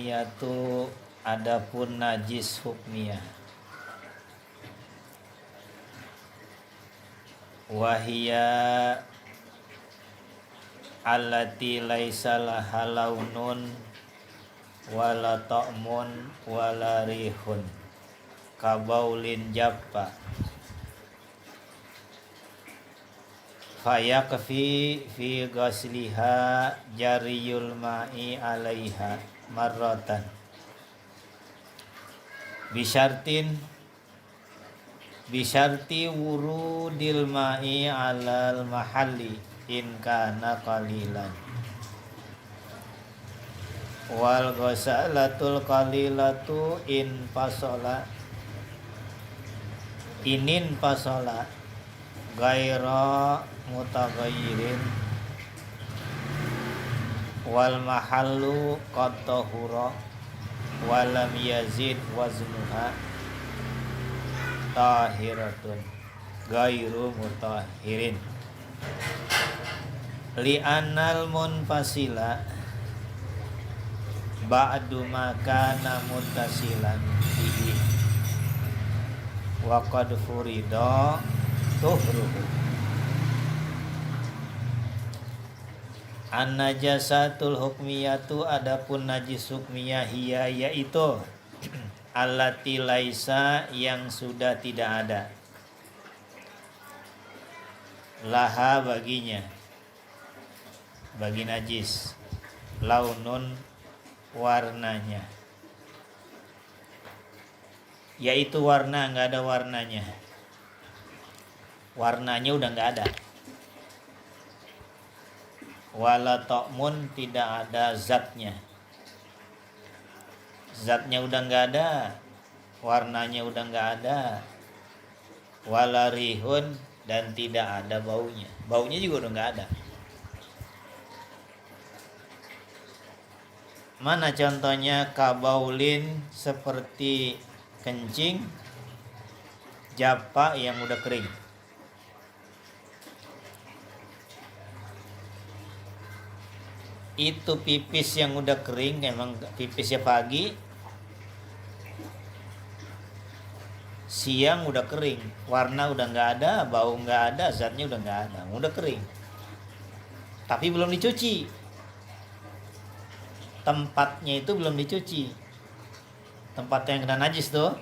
hukmiyatu, adapun najis hukmiyah. Wahia allati laisa laha launun wala ta'mun wala rihun kabaulin jappa fayakfi fi ghasliha jariyul ma'i alaiha marratan bisyarti wurudil ma'i alal mahalli in kana qalilan wal ghasalatul qalilatu inin pasola gaira mutaghayyirin wal mahallu qad tahura walam yazid waznuha tahiratun gairu mutahirin li'anal munfasila ba'du makana muttasilan bihi wa qad furida tuhruhu an-najasatul hukmiyatu, adapun najis hukmiyah hiya yaitu allati laisa, yang sudah tidak ada, laha baginya, bagi najis, launun warnanya, yaitu warna nggak ada warnanya, warnanya udah nggak ada. Wala ta'mun, tidak ada zatnya, zatnya udah nggak ada, warnanya udah nggak ada. Wala rihun, dan tidak ada baunya, baunya juga udah nggak ada. Mana contohnya? Kabaulin, seperti kencing, japa yang udah kering. Itu pipis yang udah kering, emang pipisnya pagi, siang udah kering, warna udah nggak ada, bau nggak ada, zatnya udah nggak ada, udah kering, tapi belum dicuci, tempatnya itu belum dicuci, tempat yang kena najis tuh,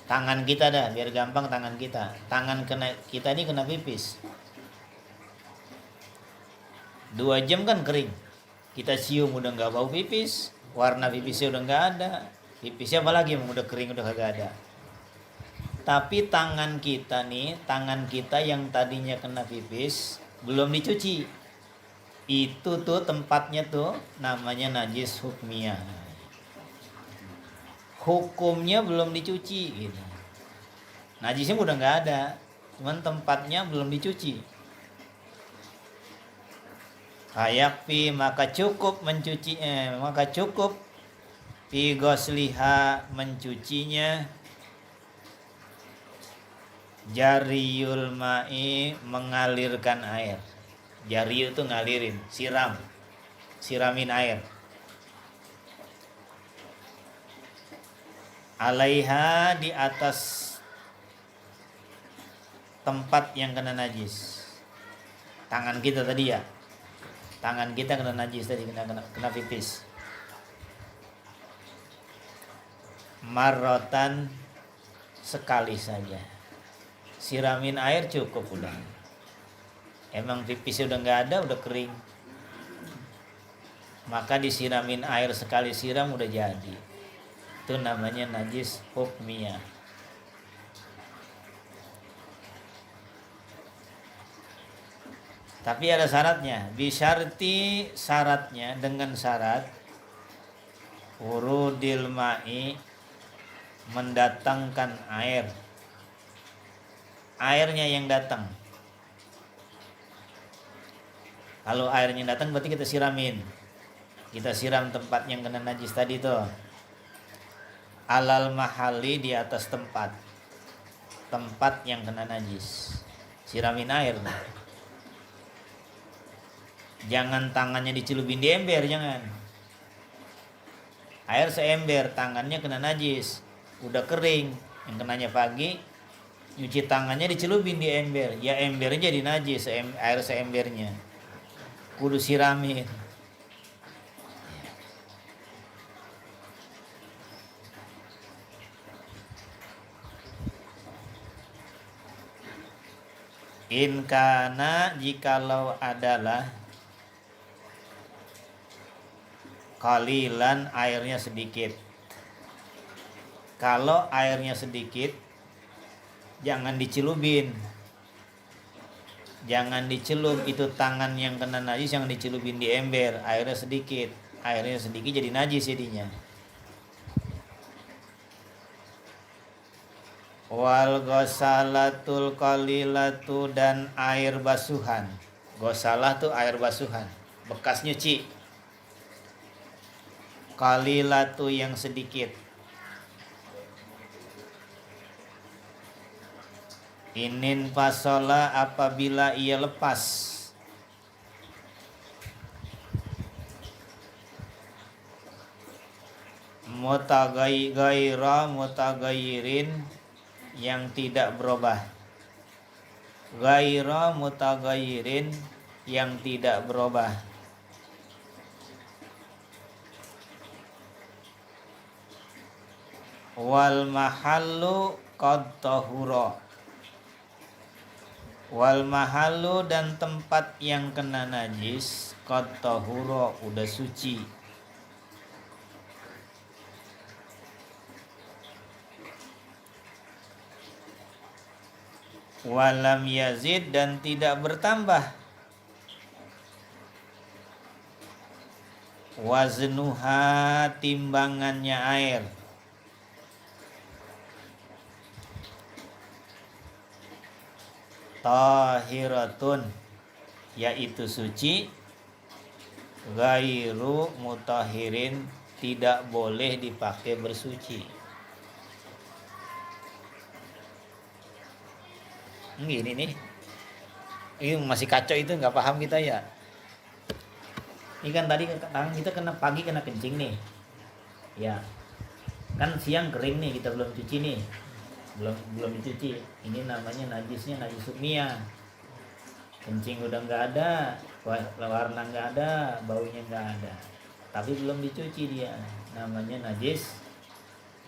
tangan kita dah, biar gampang, tangan kita ini kena pipis, 2 jam kan kering, kita cium udah nggak bau pipis, warna pipisnya udah nggak ada, pipisnya apalagi udah kering, udah kagak ada. Tapi tangan kita yang tadinya kena pipis belum dicuci, itu tuh tempatnya tuh namanya najis hukmiyah, hukumnya belum dicuci gitu. Najisnya udah nggak ada, cuman tempatnya belum dicuci. Hayakfi, maka cukup fi ghasliha, mencucinya, jariyul ma'i, mengalirkan air. Jariyu itu ngalirin, siramin air. Alaiha, di atas tempat yang kena najis. Tangan kita tadi ya, tangan kita kena najis tadi, kena pipis. Marrotan, sekali saja. Siramin air cukup udah. Emang pipisnya udah nggak ada, udah kering. Maka disiramin air sekali siram udah jadi. Itu namanya najis hukmiyah. Tapi ada syaratnya, bisyarti, syaratnya, dengan syarat wurudil ma'i, mendatangkan air, airnya yang datang. Kalau airnya datang berarti kita siramin, kita siram tempat yang kena najis tadi tuh, alal mahali, di atas tempat yang kena najis, siramin air. Jangan tangannya dicelupin di ember, jangan. Air seember, tangannya kena najis, udah kering, yang kenanya pagi, nyuci tangannya dicelupin di ember, ya embernya jadi najis, air seembernya, kudu siramin. Inkana, jikalau adalah qalilan, airnya sedikit. Kalau airnya sedikit, jangan dicelupin. Jangan dicelup, itu tangan yang kena najis yang dicelupin di ember, airnya sedikit. Airnya sedikit jadi najis jadinya. Wal ghosalatul qalilatu, dan air basuhan. Ghosalah tuh air basuhan, bekas nyuci. Qalilatu yang sedikit. Inin fasola, apabila ia lepas. Mutagayyirin, yang tidak berubah. Gaira mutagayyirin, yang tidak berubah. Wal mahallu qad tahura. Wal mahallu, dan tempat yang kena najis, qad tahura, udah suci. Walam yazid, dan tidak bertambah. Waznuha, timbangannya air. Tahiratun, yaitu suci. Ghairu mutahirin, tidak boleh dipakai bersuci. Gini nih, ini masih kacau, itu nggak paham kita ya. Ini kan tadi tangan kita kena pagi, kena kencing nih, ya kan siang kering nih, kita belum cuci nih, belum dicuci. Ini namanya najisnya najis sumia. Kencing udah nggak ada, warna nggak ada, baunya nggak ada, tapi belum dicuci, dia namanya najis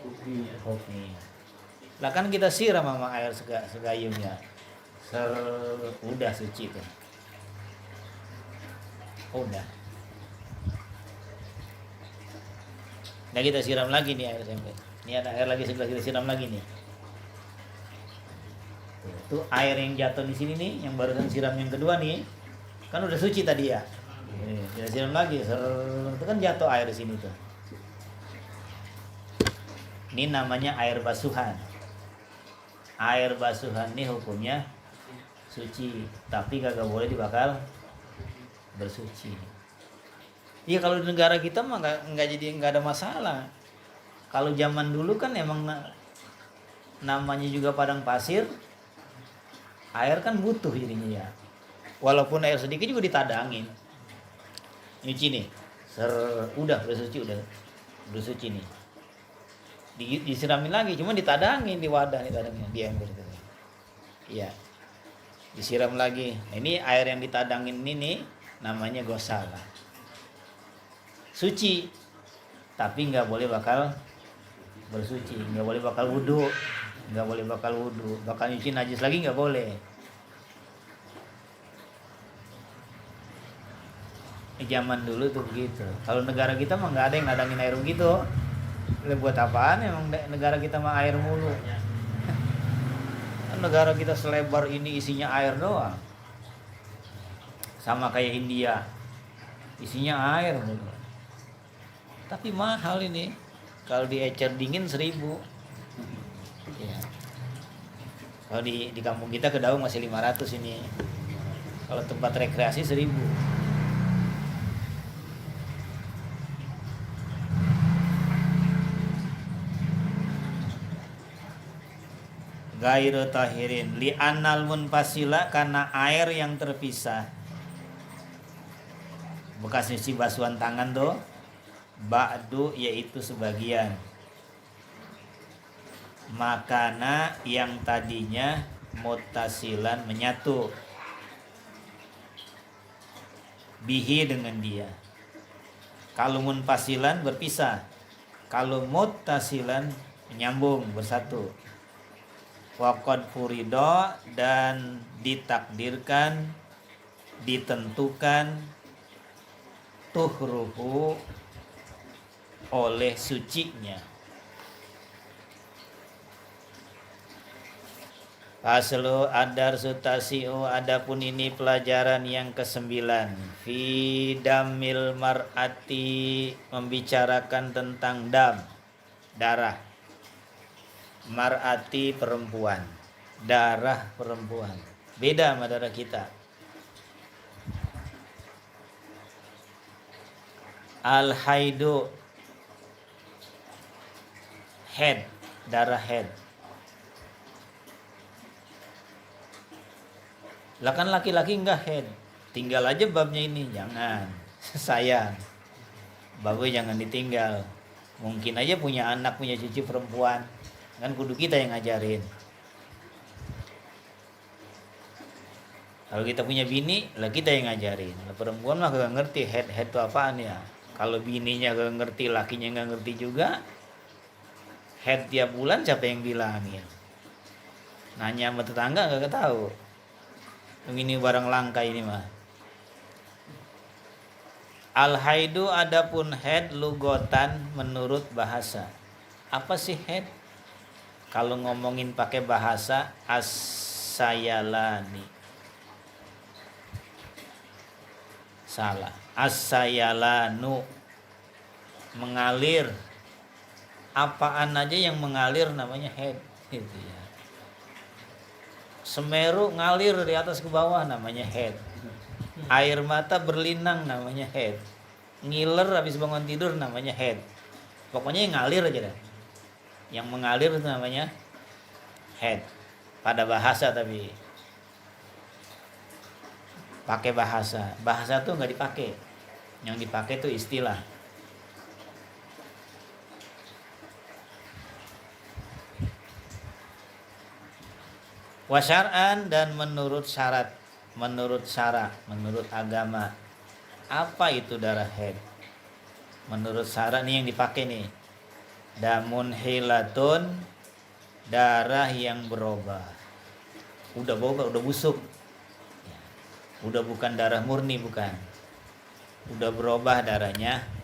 hukmi. Lah kan kita siram sama air segayung ya, udah suci tuh, udah. Nah kita siram lagi nih air sampai. Ini ada air lagi sebelah, kita siram lagi nih. Tuh air yang jatuh di sini nih, yang barusan siram yang kedua nih, kan udah suci tadi ya. Kita siram lagi, itu kan jatuh air di sini tuh. Ini namanya air basuhan. Air basuhan nih hukumnya suci, tapi kagak boleh dibakar bersuci. Iya, kalau di negara kita mah nggak ada masalah. Kalau zaman dulu kan emang namanya juga padang pasir, air kan butuh jadinya ya. Walaupun air sedikit juga ditadangin. Nyuci nih, udah suci, udah suci nih. Disiramin lagi, cuma ditadangin di wadah, ditadangin di ember itu. Iya. Disiram lagi. Nah, ini air yang ditadangin ini namanya ghosalah. Suci, tapi nggak boleh bakal bersuci, nggak boleh bakal wudhu, bakal nyuci najis lagi nggak boleh. Zaman dulu tuh begitu. Kalau negara kita mah nggak ada yang nadangin air begitu. Buat apaan emang negara kita mah air mulu. Negara kita selebar ini isinya air doang. Sama kayak India, isinya air mulu. Tapi mahal ini. Kalau diecer dingin 1.000. Ya. Kalau di kampung kita Kedaung masih 500 ini. Kalau tempat rekreasi 1.000. Gairu tahirin li anal munfasila, karena air yang terpisah. Bekas nyuci basuhan tangan tuh, ba'du yaitu sebagian, makana yang tadinya muttasilan menyatu, bihi dengan dia. Kalau munfasilan berpisah, kalau muttasilan menyambung bersatu. Waqad furido dan ditakdirkan, ditentukan, tuhruhu oleh sucinya. Faslu adar sutasiu, adapun ini pelajaran yang ke-9. Fi damil mar'ati, membicarakan tentang dam, darah. Mar'ati perempuan, darah perempuan. Beda sama darah kita. Al-haidu, head, darah head. Lah kan laki-laki enggak head. Tinggal aja babnya ini, jangan. Sayang. Babnya jangan ditinggal. Mungkin aja punya anak, punya cucu perempuan. Kan kudu kita yang ngajarin. Kalau kita punya bini, lah kita yang ngajarin. Lah perempuan mah gak ngerti head itu apaan ya. Kalau bininya gak ngerti, lakinya gak ngerti juga, head tiap bulan siapa yang bilangin? Nanya sama tetangga gak tahu. Ini barang langka ini mah. Al-haidu adapun head lugotan menurut bahasa. Apa sih head? Kalau ngomongin pakai bahasa, as-sayalani. Salah. As-sayalanu, mengalir. Apaan aja yang mengalir namanya head, gitu ya. Semeru ngalir di atas ke bawah namanya head. Air mata berlinang namanya head. Ngiler habis bangun tidur namanya head. Pokoknya yang ngalir aja dah. Yang mengalir itu namanya head. Pada bahasa tapi pakai bahasa. Bahasa tuh nggak dipakai. Yang dipakai tuh istilah. Wasyar'an dan menurut syarat, menurut syara, menurut agama. Apa itu darah haid? Menurut syara nih yang dipakai nih. Damun hilatun, darah yang berubah. Udah berubah, udah busuk. Udah bukan darah murni, bukan. Udah berubah darahnya.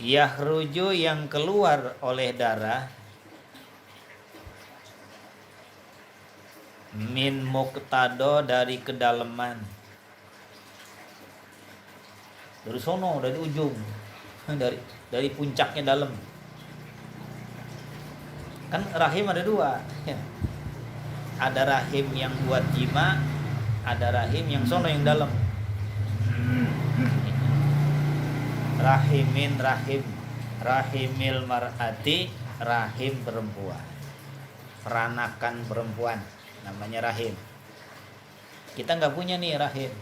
Yahruju yang keluar oleh darah min muqtado dari kedalaman, dari sono, dari ujung, dari puncaknya dalam. Kan rahim ada dua, ada rahim yang buat jima, ada rahim yang sono yang dalam. Rahimin rahim, rahimil mar'ati, rahim perempuan, peranakan perempuan namanya rahim. Kita nggak punya nih rahim.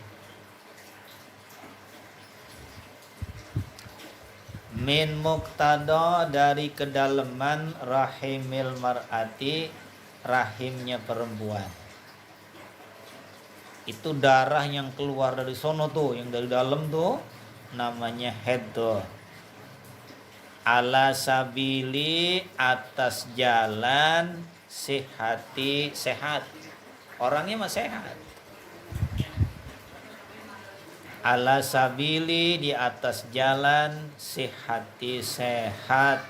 Min muqtada dari kedalaman rahimil mar'ati, rahimnya perempuan. Itu darah yang keluar dari sono tuh, yang dari dalam tuh namanya head tuh. Ala sabili, atas jalan sehati, sehat. Orangnya mah sehat. Ala sabili, di atas jalan sehati, sehat.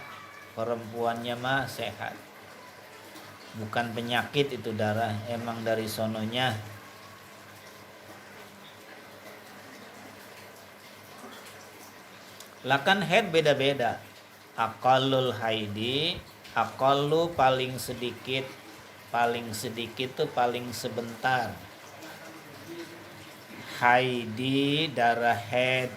Perempuannya mah sehat. Bukan penyakit itu darah, emang dari sononya. Lakan head beda-beda. Aqallul haidi, aqallu paling sedikit tuh paling sebentar. Haidi darah head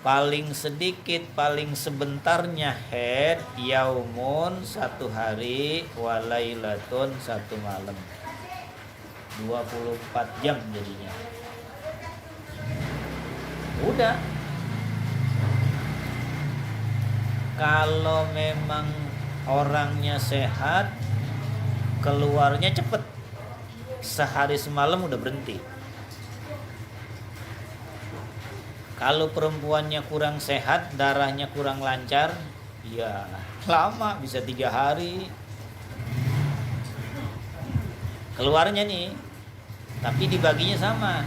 paling sedikit, paling sebentarnya head yaumun, satu hari, walailatun, satu malam. 24 jam jadinya. Udah. Kalau memang orangnya sehat, keluarnya cepet. Sehari semalam udah berhenti. Kalau perempuannya kurang sehat, darahnya kurang lancar, ya lama, bisa 3 hari keluarnya nih. Tapi dibaginya sama,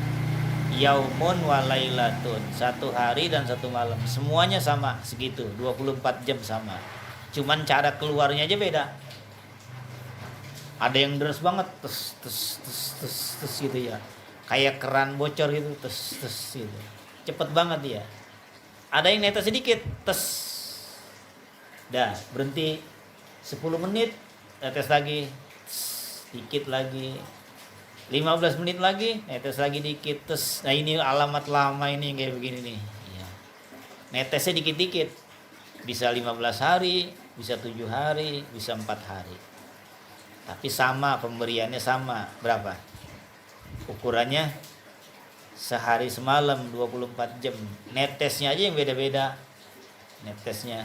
yaumun walailatun, 1 hari dan 1 malam, semuanya sama segitu, 24 jam sama. Cuman cara keluarnya aja beda. Ada yang deras banget, tes tes tes tes tes gitu ya, kayak keran bocor gitu, tes tes gitu, cepet banget dia. Ada yang netes sedikit, tes, dah berhenti 10 menit, netes lagi, tes, dikit lagi, 15 menit lagi, netes lagi dikit, tes. Nah ini alamat lama ini kayak begini nih ya. Netesnya dikit-dikit, bisa 15 hari, bisa 7 hari, bisa 4 hari. Tapi sama, pemberiannya sama. Berapa? Ukurannya sehari semalam, 24 jam. Netesnya aja yang beda-beda. Netesnya.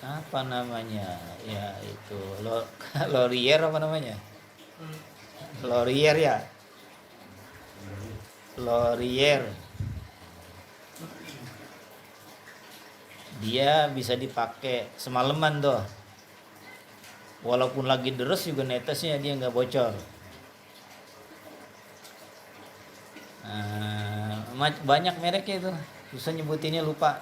Apa namanya? Ya itu Laurier apa namanya? Laurier ya. Laurier. Dia bisa dipakai semalaman tuh. Walaupun lagi deres juga netesnya dia nggak bocor. Banyak mereknya itu, susah nyebutinnya, lupa.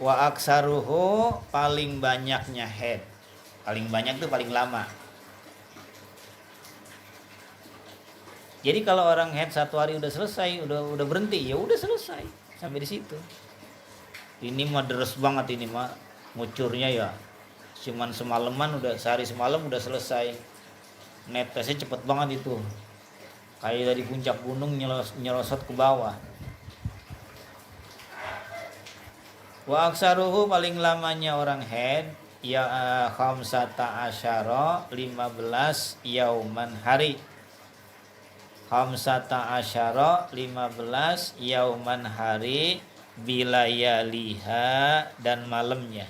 Wa aksaruhu, paling banyaknya head. Paling banyak tuh paling lama. Jadi kalau orang head 1 hari udah selesai, udah berhenti, ya udah selesai sampai di situ. Ini mah deres banget, ini mah ngucurnya ya cuman semalaman, udah sehari semalam udah selesai. Netesnya cepet banget itu, kayak dari puncak gunung nyelosot ke bawah. Wa aksaruhu, paling lamanya orang head ya khamsata asyara, 15 yauman hari. Khamsata asyara, 15 yauman hari, bilayaliha, dan malamnya.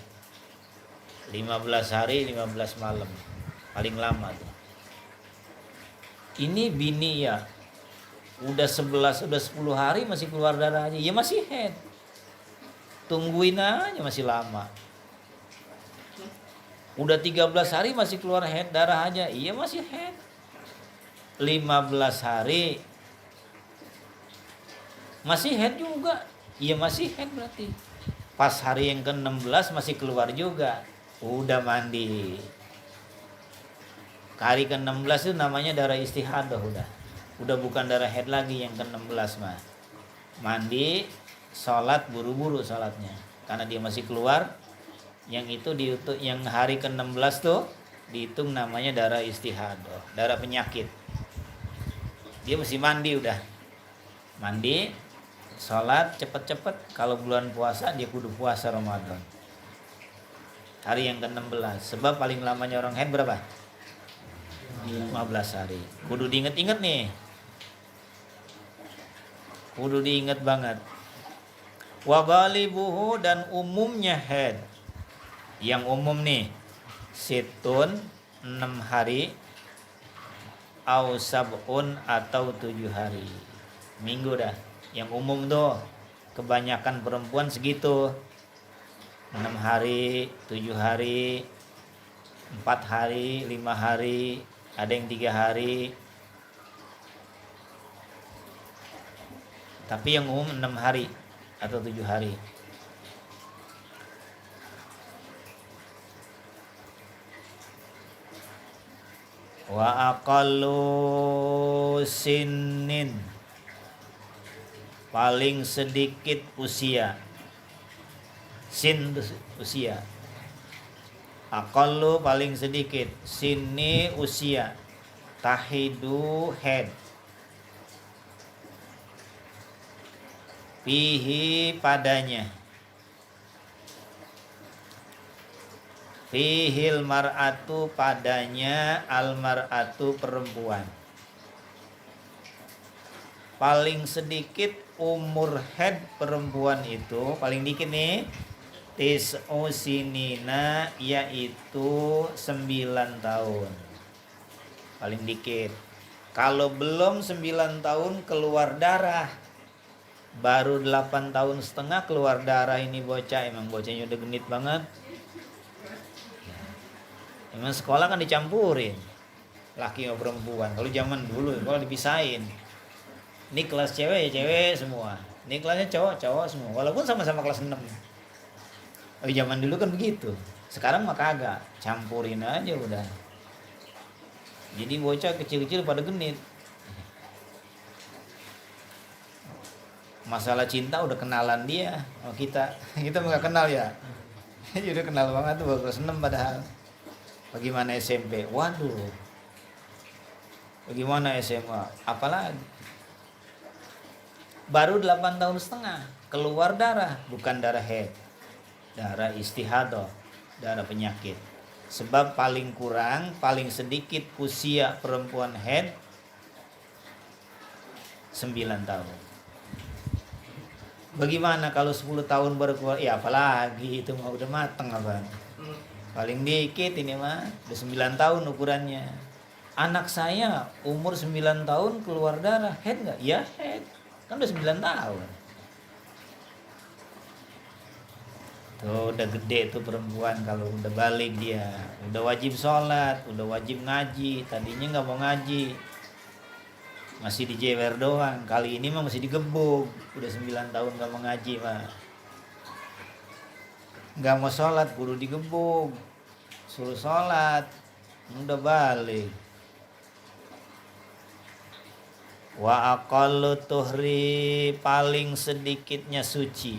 15 hari, 15 malam, paling lama tuh. Ini bini ya, udah 11, udah 10 hari masih keluar darah aja, ya masih head. Tungguin aja, masih lama. Udah 13 hari masih keluar head darah aja, iya masih head. 15 hari masih head juga, iya masih head berarti. Pas hari yang ke-16 masih keluar juga, udah mandi. Hari ke-16 itu namanya darah istihadah, udah bukan darah head lagi yang ke-16 mah. Mandi, sholat, buru-buru sholatnya, karena dia masih keluar. Yang itu dihitung, yang hari ke-16 tuh dihitung namanya darah istihadah, darah penyakit. Dia mesti mandi, udah mandi, sholat cepet-cepet. Kalau bulan puasa dia kudu puasa Ramadan hari yang ke-16, sebab paling lamanya orang haid berapa? 15 hari. Kudu diinget-inget nih, kudu diinget banget. Wa ghalibuhu, dan umumnya haid, yang umum nih, situn 6 hari, au sab'un, atau 7 hari. Minggu dah. Yang umum tuh kebanyakan perempuan segitu. 6 hari, 7 hari, 4 hari, 5 hari, ada yang 3 hari. Tapi yang umum 6 hari atau 7 hari. Wa aqallu sinin, paling sedikit usia. Sin usia. Aqallu paling sedikit, sini usia. Tahidu head. Fihi padanya. Fihil mar'atu, padanya al mar'atu, perempuan. Paling sedikit umur head perempuan itu, paling dikit nih, tis'u sinina, yaitu 9 tahun. Paling dikit. Kalau belum 9 tahun keluar darah, baru 8 tahun setengah keluar darah, ini bocah, emang bocahnya udah genit banget. Emang sekolah kan dicampurin, laki sama perempuan. Kalau zaman dulu kalau dipisahin, ini kelas cewek ya cewek semua, ini kelasnya cowok cowok semua, walaupun sama-sama kelas 6. Oh, zaman dulu kan begitu. Sekarang mah kagak, campurin aja udah. Jadi bocah kecil-kecil pada genit. Masalah cinta udah kenalan dia sama kita. Kita nggak kenal ya. Jadi udah kenal banget tuh, kelas 6 padahal. Bagaimana SMP? Waduh. Bagaimana SMA? Apalagi. Baru 8 tahun setengah keluar darah, bukan darah haid. Darah istihadah, darah penyakit. Sebab paling kurang, paling sedikit usia perempuan haid 9 tahun. Bagaimana kalau 10 tahun baru keluar? Ya apalagi itu mah udah mateng apa? Paling dikit ini mah udah 9 tahun ukurannya. Anak saya umur 9 tahun keluar darah, haid enggak? Ya haid. Kan udah 9 tahun. Tuh udah gede tuh perempuan, kalau udah balik dia. Udah wajib sholat, udah wajib ngaji. Tadinya nggak mau ngaji, masih dijewer doang. Kali ini mah masih digebuk. Udah 9 tahun nggak mau ngaji mah. Nggak mau sholat, kudu digebuk. Suruh sholat, udah balik. Wa aqallu tuhri, paling sedikitnya suci.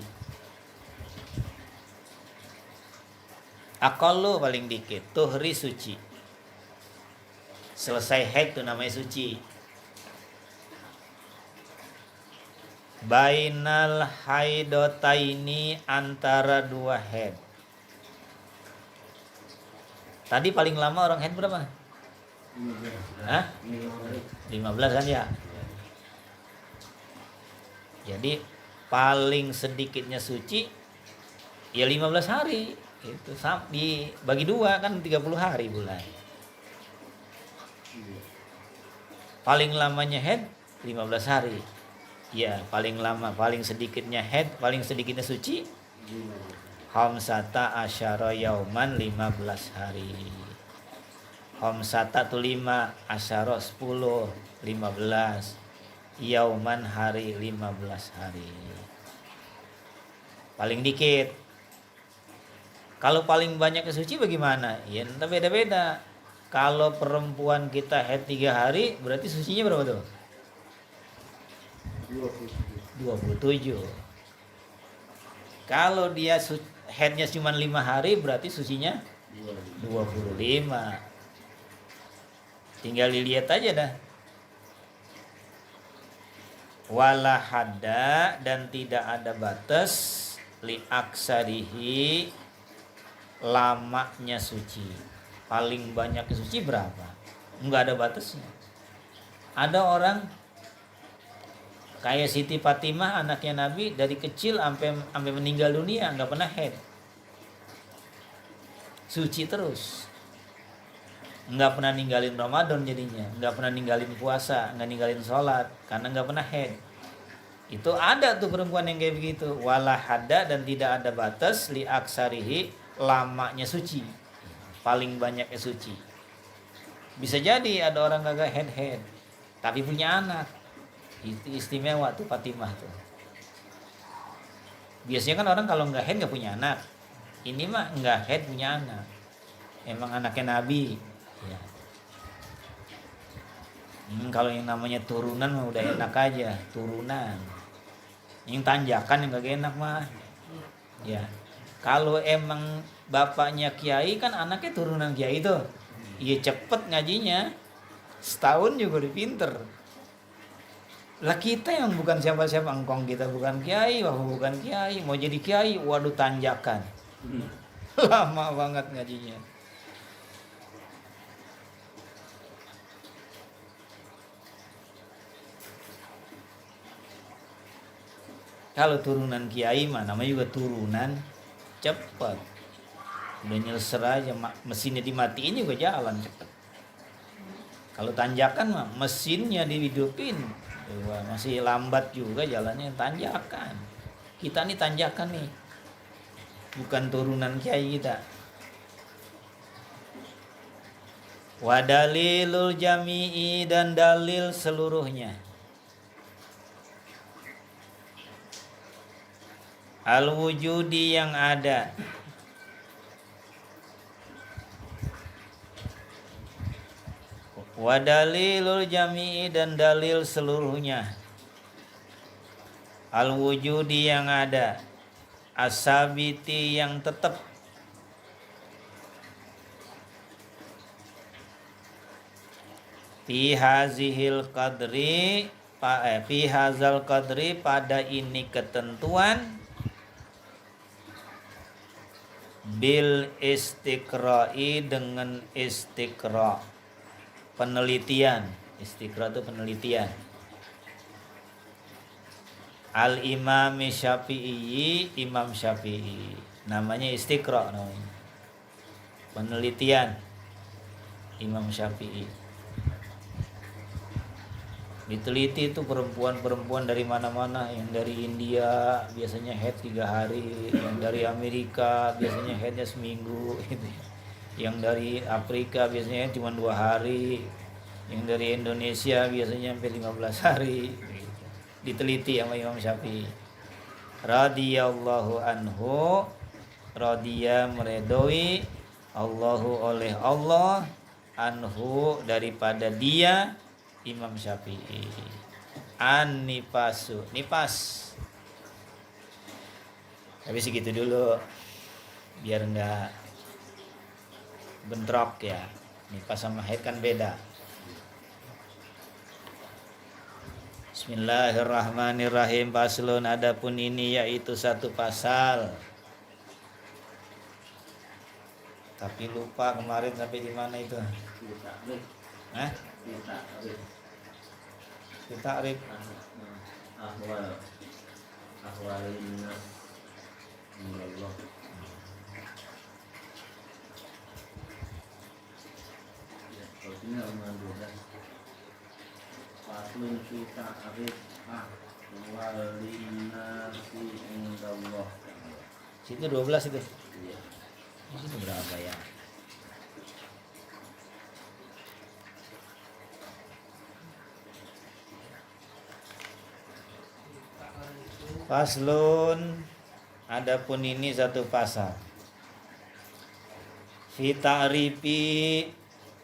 Aqallu paling dikit, tuhri suci. Selesai haid itu namanya suci. Bainal haidotaini, antara 2 haid. Tadi paling lama orang haid berapa? 15. 15 kan ya? Jadi paling sedikitnya suci ya 15 hari. Itu dibagi 2 kan 30 hari bulan. Paling lamanya haid 15 hari. Ya, paling lama, paling sedikitnya haid, paling sedikitnya suci khamsata asyara yauman, 15 hari. Khamsata tu 5, asyara 10, 15. Yauman hari, 15 hari. Paling dikit. Kalau paling banyak suci bagaimana? Ya entah, beda-beda. Kalau perempuan kita haid 3 hari, berarti sucinya berapa tuh? 27. Kalau dia haidnya cuma 5 hari, berarti sucinya 25. Tinggal dilihat aja dah. Wala hadda, dan tidak ada batas li aksarihi, lamanya suci. Paling banyak suci berapa? Enggak ada batasnya. Ada orang kayak Siti Fatimah, anaknya Nabi, dari kecil sampai meninggal dunia enggak pernah haid. Suci terus. Enggak pernah ninggalin Ramadan jadinya, enggak pernah ninggalin puasa, enggak ninggalin sholat, karena enggak pernah haid. Itu ada tuh perempuan yang kayak begitu. Wala hadda, dan tidak ada batas li aksarihi, lamanya suci. Paling banyaknya suci. Bisa jadi ada orang kagak haid, tapi punya anak. Itu istimewa tuh Fatimah tuh. Biasanya kan orang kalau enggak haid enggak punya anak. Ini mah enggak haid punya anak. Emang anaknya Nabi. Ya. Kalau yang namanya turunan mah udah enak aja, turunan. Yang tanjakan yang kagak enak mah. Ya. Kalau emang bapaknya kiai kan anaknya turunan kiai tuh. Iya cepet ngajinya. Setahun juga udah pinter. Lah kita yang bukan siapa-siapa, engkong kita bukan kiai, wah bukan kiai, mau jadi kiai, waduh tanjakan. Lama banget ngajinya. Kalau turunan kiai mah namanya juga turunan cepat. Udah nyelesai aja, mesinnya dimatiin juga jalan cepat. Kalau tanjakan mah mesinnya dihidupin, wah, masih lambat juga jalannya, tanjakan. Kita nih tanjakan nih, bukan turunan kiai kita. Wa dalilul jami'i, dan dalil seluruhnya. Al-wujudi, yang ada. Wa dalilul jami'i, dan dalil seluruhnya. Al-wujudi, yang ada. As-sabiti, yang tetap. Fi hazihil qadri, fi hazal qadri, pada ini ketentuan. Bil istiqra'i, dengan istiqra', penelitian. Istiqra' itu penelitian. Al Imam Syafi'i, Imam Syafi'i, namanya istiqra', namanya penelitian Imam Syafi'i. Diteliti itu perempuan-perempuan dari mana-mana, yang dari India biasanya head 3 hari, yang dari Amerika biasanya headnya seminggu gitu. Yang dari Afrika biasanya cuma 2 hari, yang dari Indonesia biasanya sampai 15 hari. Diteliti sama Imam Syafi'i. Radhiyallahu anhu, radhiya, meredoi, Allahu, oleh Allah, anhu, daripada dia, Imam Syafi'i. An-nifasu, nipas. Tapi segitu dulu, biar enggak bentrok ya. Nipas sama haid kan beda. Bismillahirrahmanirrahim. Paslun, adapun ini yaitu satu pasal. Tapi lupa kemarin sampai di mana itu? Hah? Ta'rif. Ahwalin nas Allah. Ini alhamdulillah. Faslun fi ta'rif ahwalin nas Allah. Situ 12 itu. Iya. Itu berapa ya? Faslun, adapun ini satu pasal. Fi ta'rifi,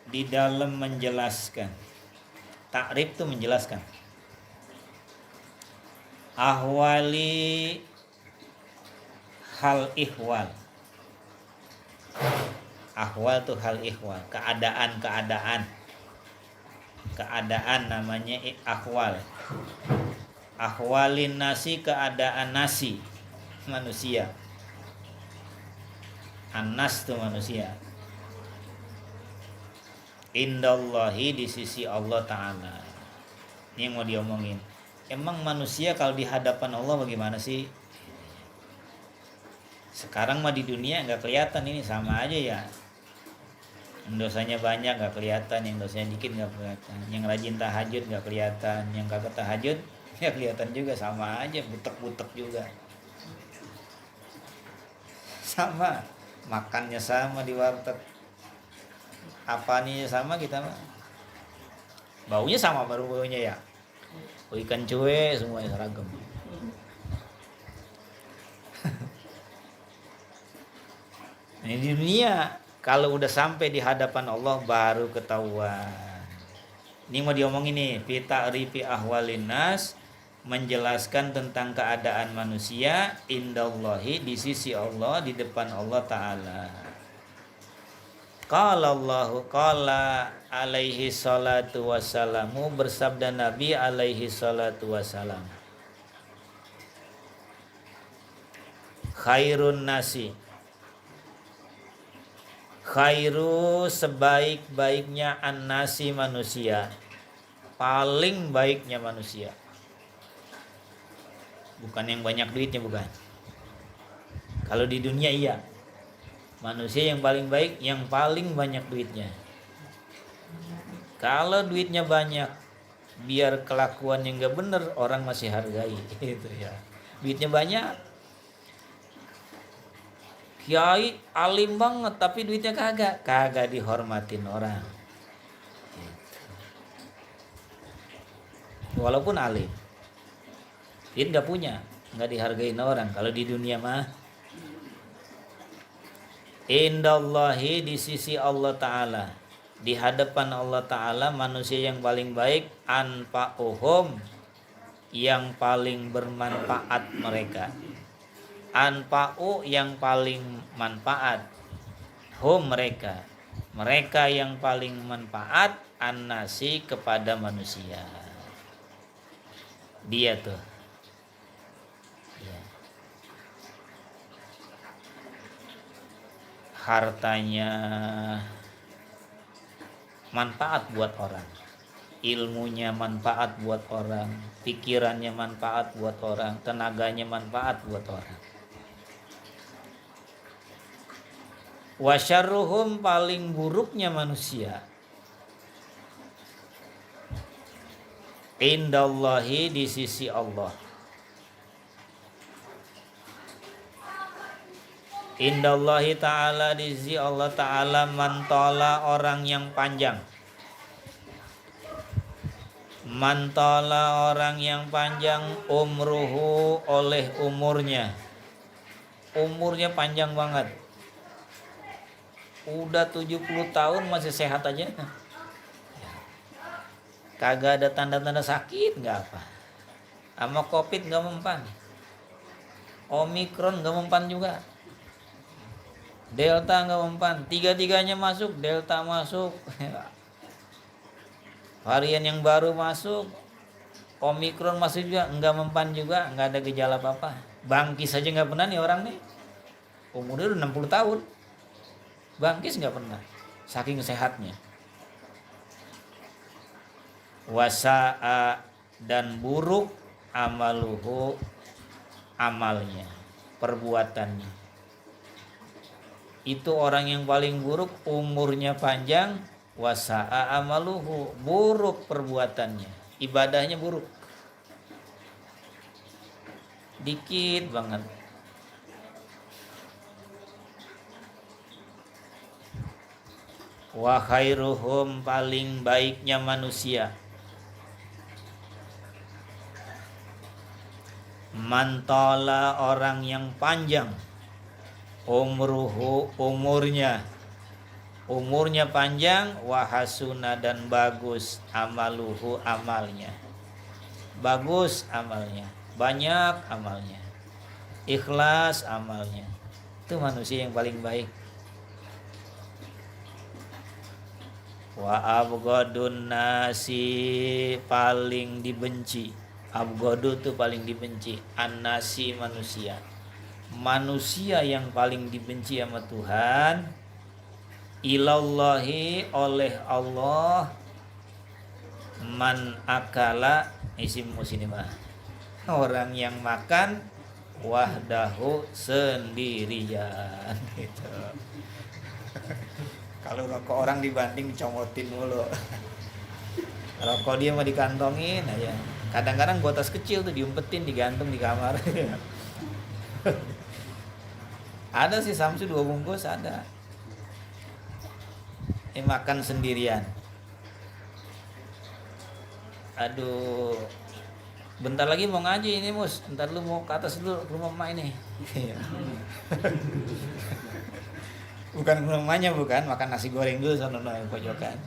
di dalam menjelaskan. Ta'rif itu menjelaskan. Ahwali, hal ihwal. Ahwal itu hal ihwal, keadaan-keadaan. Keadaan namanya ahwal. Ahwalin nasi, keadaan nasi, manusia. An-nas itu manusia. Indallahi, di sisi Allah Ta'ala. Ini yang mau diomongin. Emang manusia kalau di hadapan Allah bagaimana sih? Sekarang mah di dunia gak kelihatan, ini sama aja ya. Yang dosanya banyak gak kelihatan, yang dosanya dikit gak kelihatan. Yang rajin tahajud gak kelihatan, yang kagak tahajud ya kelihatan juga, sama aja, butek-butek juga. Sama, makannya sama di warteg. Apanya sama kita mah. Baunya sama, baru baunya ya. Ikan cuek semuanya seragam. Ini di dunia, kalau udah sampai di hadapan Allah baru ketahuan. Ini mau diomongin nih, fi ta'rifi ahwalin nas, menjelaskan tentang keadaan manusia, indallahi, di sisi Allah, di depan Allah Ta'ala. Qala Allahu, qala alaihi salatu wassalamu, bersabda Nabi alaihi salatu wassalam, khairun nasi, Khairu sebaik-baiknya annasi manusia, paling baiknya manusia. Bukan yang banyak duitnya, bukan. Kalau di dunia iya, manusia yang paling baik yang paling banyak duitnya. Kalau duitnya banyak, biar kelakuan yang gak bener orang masih hargai itu ya. Duitnya banyak, kiai alim banget tapi duitnya kagak dihormatin orang. Walaupun alim, duit gak punya, gak dihargain orang. Kalau di dunia mah, indallahi, di sisi Allah Ta'ala, di hadapan Allah Ta'ala, manusia yang paling baik anfa'uhum, yang paling bermanfaat mereka. Anfa'u, yang paling manfaat. Hum, mereka. Mereka yang paling manfaat annasi, kepada manusia. Dia tuh ya. Hartanya manfaat buat orang, ilmunya manfaat buat orang, pikirannya manfaat buat orang, tenaganya manfaat buat orang. Wasyarruhum, paling buruknya manusia indallahi, di sisi Allah. Indallahi ta'ala, di sisi Allah Ta'ala, mantola, orang yang panjang. Mantola, orang yang panjang, umruhu, oleh umurnya. Umurnya panjang banget, udah 70 tahun masih sehat aja, kagak ada tanda-tanda sakit, nggak apa. Sama COVID nggak mempan, Omikron nggak mempan juga, Delta nggak mempan, tiga-tiganya masuk, Delta masuk, varian yang baru masuk, Omikron masuk juga, nggak mempan juga, nggak ada gejala apa-apa. Bangkis saja nggak pernah nih orang nih, umurnya udah 60 tahun, bangkis nggak pernah, saking sehatnya. Wasa'a, dan buruk amaluhu, amalnya, perbuatannya. Itu orang yang paling buruk, umurnya panjang, wasa'a amaluhu, buruk perbuatannya, ibadahnya buruk, dikit banget. Wa khairuhum, paling baiknya manusia, mantola, orang yang panjang, umruhu, umurnya panjang, wahasuna, dan bagus amaluhu, amalnya, bagus amalnya, banyak amalnya, ikhlas amalnya. Itu manusia yang paling baik. Wa abghadun nasi, paling dibenci. Abghadu itu paling dibenci, annasi, manusia. Manusia yang paling dibenci sama Tuhan, ilallahi, oleh Allah, man akala, isim muslimah, orang yang makan wahdahu, sendirian gitu. Kalau rokok orang dibanting dicomotin mulu, rokok dia mah dikantongin aja. Kadang-kadang gua tas kecil tuh diumpetin, digantung di kamar. Ada sih Samsu 2 bungkus ada. Makan sendirian. Aduh, bentar lagi mau ngaji ini Mus, bentar lu mau ke atas dulu ke rumah emak ini. Bukan ke rumahnya, bukan, makan nasi goreng dulu sono pojokan.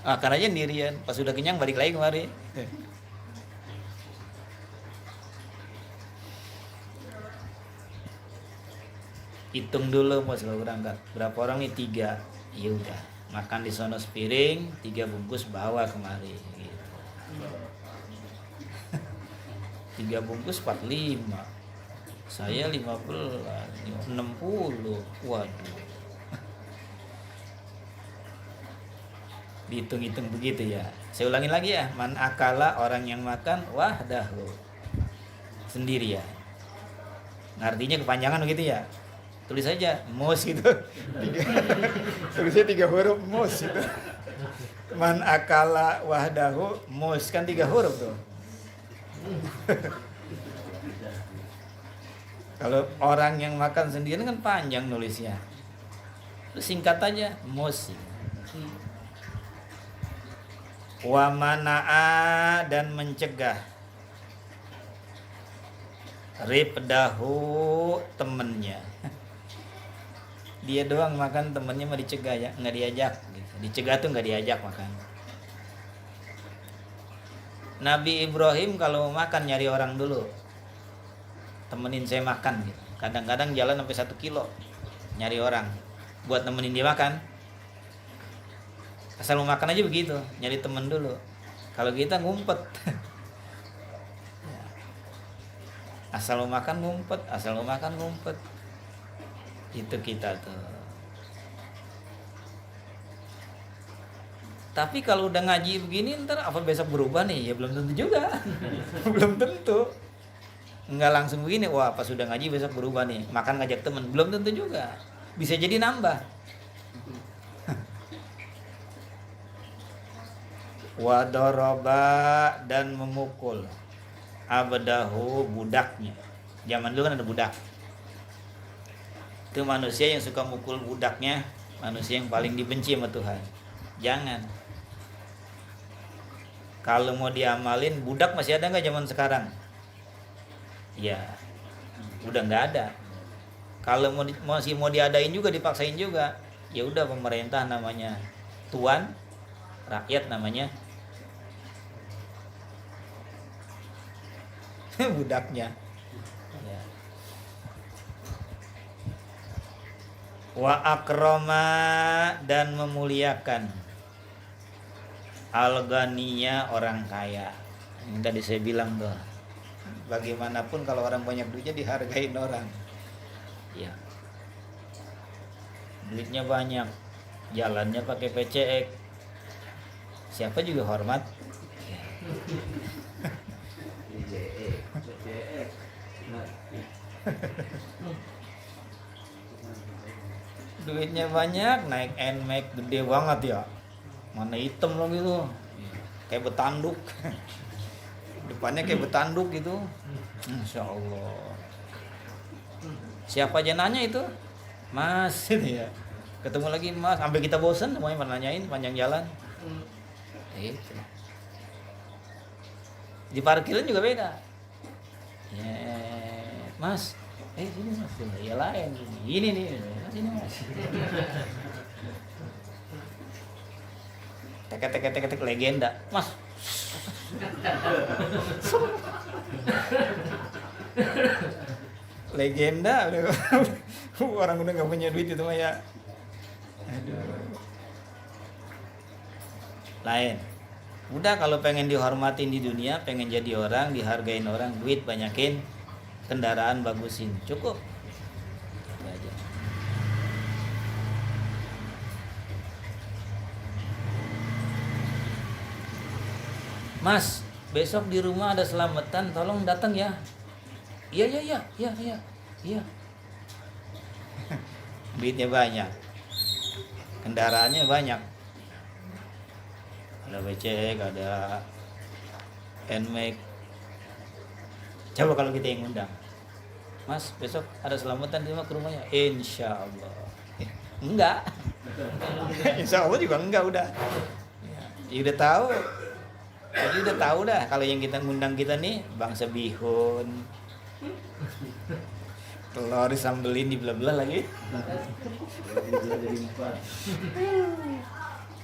Makan aja sendirian, pas sudah kenyang balik lagi kemari. Hitung dulu Mas kalau berangkat berapa orang nih, 3. Ya udah, makan di sono sepiring, 3 bungkus bawa kemari gitu. 3 bungkus 45, saya 50, 60. Waduh, Dihitung-hitung begitu ya. Saya ulangin lagi ya. Man akala, orang yang makan wahdahu, sendiri ya. Artinya kepanjangan begitu ya. Tulis saja mus gitu. Tulisnya 3 huruf mus gitu. Man akala wahdahu mus, kan 3 huruf tuh. Kalau orang yang makan sendiri kan panjang nulisnya. Terus singkat aja mus. Wa mana'a, dan mencegah ribdahu, temennya. Dia doang makan, temennya mah dicegah ya, nggak diajak gitu. Dicegah tuh nggak diajak makan. Nabi Ibrahim kalau mau makan nyari orang dulu, temenin saya makan gitu. Kadang-kadang jalan sampai 1 kilo nyari orang buat nemenin dia makan. Asal mau makan aja begitu, nyari temen dulu. Kalau kita ngumpet. Asal mau makan ngumpet, asal mau makan ngumpet. Itu kita tuh. Tapi kalau udah ngaji begini, ntar apa besok berubah nih? Ya belum tentu juga. Belum tentu. Nggak langsung begini, wah pas sudah ngaji besok berubah nih. Makan ngajak temen, belum tentu juga. Bisa jadi nambah. Wadoroba, dan memukul abdahu, budaknya. Zaman dulu kan ada budak. Itu manusia yang suka mukul budaknya, manusia yang paling dibenci sama Tuhan. Jangan. Kalau mau diamalin, budak masih ada nggak zaman sekarang? Ya, udah nggak ada. Kalau masih mau diadain juga, dipaksain juga. Ya udah, pemerintah namanya tuan, rakyat namanya budaknya. Ya. Wa akrama, dan memuliakan al-ghaniya, orang kaya. Ini tadi saya bilang tuh, bagaimanapun kalau orang banyak duitnya dihargain orang. Ya. Duitnya banyak, jalannya pakai PCX, siapa juga hormat. Ya. Duitnya banyak, naik NMAX gede banget ya, mana hitam loh gitu, kayak betanduk. Depannya kayak betanduk gitu. Masya Allah. Siapa aja nanya itu, Mas itu ya. Ketemu lagi Mas, sampai kita bosen semuanya nanyain panjang jalan. Itu. Di parkiran juga beda. Ya, Mas, sini Mas, ya lain. Ini nih, sini Mas. Tek legenda, Mas. Legenda, orang udah nggak punya duit itu mah ya. Aduh. Lain. Udah, kalau pengen dihormatin di dunia, pengen jadi orang, dihargain orang, duit banyakin, kendaraan bagusin, cukup. Itu aja. Mas, besok di rumah ada selamatan, tolong datang ya. Iya. Duitnya banyak, kendaraannya banyak. Ada BC, ada NMAX. Coba kalau kita yang ngundang, Mas besok ada selamatan di rumah, ke rumahnya, insya Allah. Enggak. Insya Allah juga enggak, udah. Ya udah tahu. Jadi udah tahu dah kalau yang kita ngundang kita nih bangsa bihun. Telur disambelin, dibelah-belah lagi.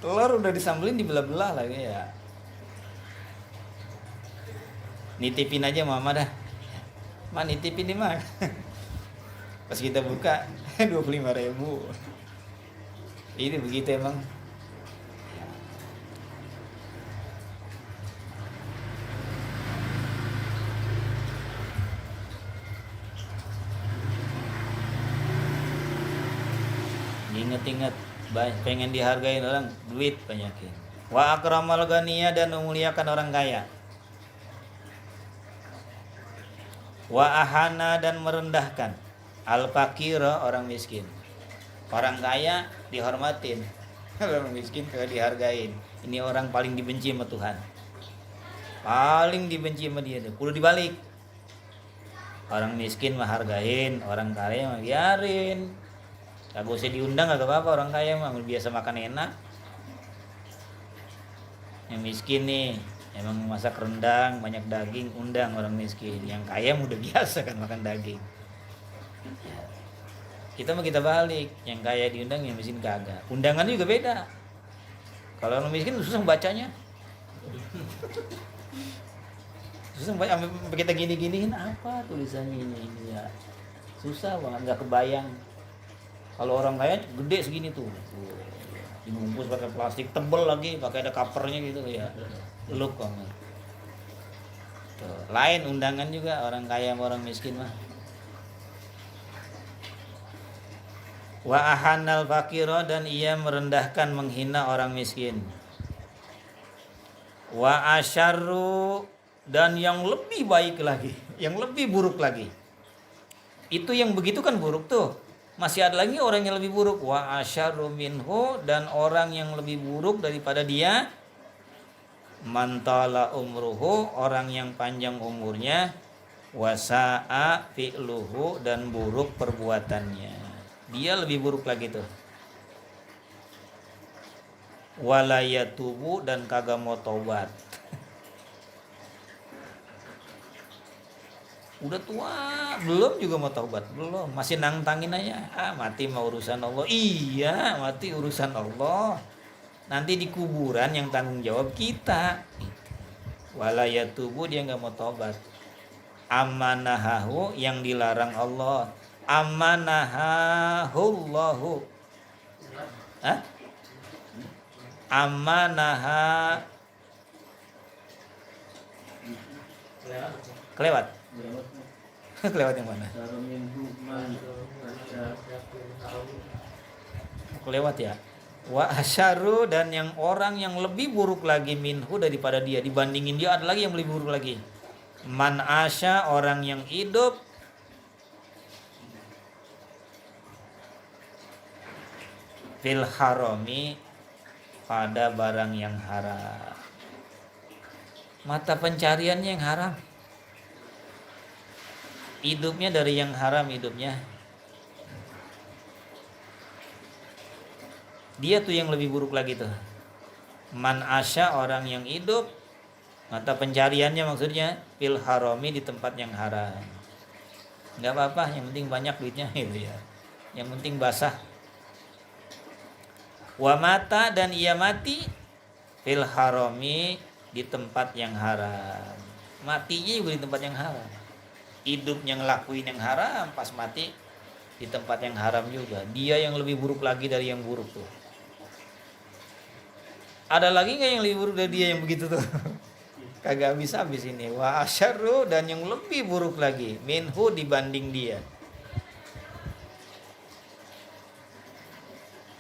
Telur udah disambelin, dibelah-belah lagi ya. Nitipin aja mama dah. Ma, nitipin nih mah. Pas kita buka 25.000. Ini begitu emang. Ingat-ingat, pengen dihargain orang, duit banyakin. Wa akramal ghaniya, dan memuliakan orang kaya. Wa ahana, dan merendahkan al fakira, orang miskin. Orang kaya dihormatin, orang miskin kagak dihargain. Ini orang paling dibenci sama Tuhan. Paling dibenci sama dia tuh. Kudu dibalik. Orang miskin mah hargain, orang kaya mah biarin. Kagak usah diundang, kagak apa-apa, orang kaya mah biasa makan enak. Yang miskin nih emang masak rendang banyak daging, undang orang miskin. Yang kaya udah biasa kan makan daging. Kita mah kita balik, yang kaya diundang, yang miskin kagak. Undangan juga beda. Kalau orang miskin susah bacanya. Susah baca, sampai kita gini-giniin apa tulisannya ini ya. Susah banget, nggak kebayang. Kalau orang kaya gede segini tuh. Dibungkus pakai plastik tebel lagi, pakai ada covernya gitu ya. Look banget. Tuh, lain undangan juga orang kaya sama orang miskin mah. Wa ahanal fakira, dan ia merendahkan menghina orang miskin. Wa asyarru, dan yang lebih baik lagi, yang lebih buruk lagi. Itu yang begitu kan buruk tuh. Masih ada lagi orang yang lebih buruk. Wa asyarru minhu, dan orang yang lebih buruk daripada dia. Mantala umruhu, orang yang panjang umurnya. Wasa'a fi'luhu, dan buruk perbuatannya. Dia lebih buruk lagi tuh. Walayatubu, dan kagak mau tobat. Udah tua belum juga mau taubat, belum, masih nantangin aja. Mati mau urusan Allah. Iya, mati urusan Allah. Nanti di kuburan yang tanggung jawab kita. Walayatubu, dia nggak mau taubat. Amanahahu, yang dilarang Allah. Amanahahullahu. Amanaha. Kelewat. Kelewat yang mana? Kelewat ya. Wa asyaru, dan yang orang yang lebih buruk lagi minhu, daripada dia, dibandingin dia ada lagi yang lebih buruk lagi. Man asya, orang yang hidup fil harami, pada barang yang haram. Mata pencariannya yang haram. Hidupnya dari yang haram hidupnya. Dia tuh yang lebih buruk lagi tuh. Man asya, orang yang hidup, mata pencariannya maksudnya fil harami, di tempat yang haram. Enggak apa-apa, yang penting banyak duitnya gitu ya. Yang penting basah. Wa mata, dan ia mati fil harami, di tempat yang haram. Matinya juga di tempat yang haram. Hidupnya ngelakuin yang haram, pas mati di tempat yang haram juga. Dia yang lebih buruk lagi dari yang buruk tuh. Ada lagi nggak yang lebih buruk dari dia yang begitu tuh? Kagak habis-habis ini. Wa asyarru, dan yang lebih buruk lagi minhu, dibanding dia.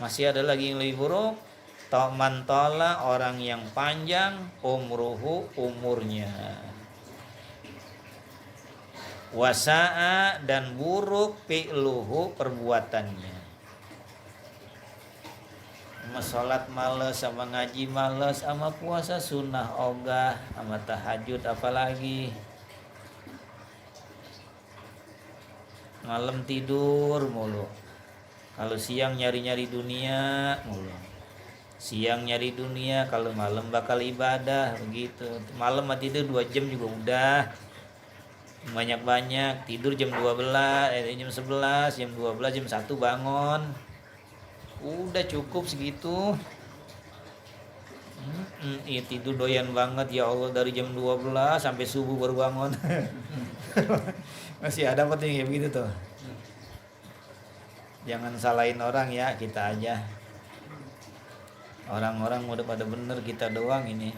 Masih ada lagi yang lebih buruk. Mantala, orang yang panjang umruhu, umurnya. Wasa'a, dan buruk fi'luhu, perbuatannya. Sama sholat males, sama ngaji males, sama puasa sunnah ogah, sama tahajud apalagi. Malam tidur mulu. Kalau siang nyari-nyari dunia mulu. Siang nyari dunia, kalau malam bakal ibadah, begitu. Malam mati tidur 2 jam juga udah. Banyak-banyak tidur jam 12, jam 11, jam 12, jam 1 bangun. Udah cukup segitu. Tidur doyan banget ya Allah, dari jam 12 sampai subuh baru bangun. Masih ada apa tuh yang begitu tuh. Jangan salahin orang ya, kita aja. Orang-orang udah pada bener, kita doang ini.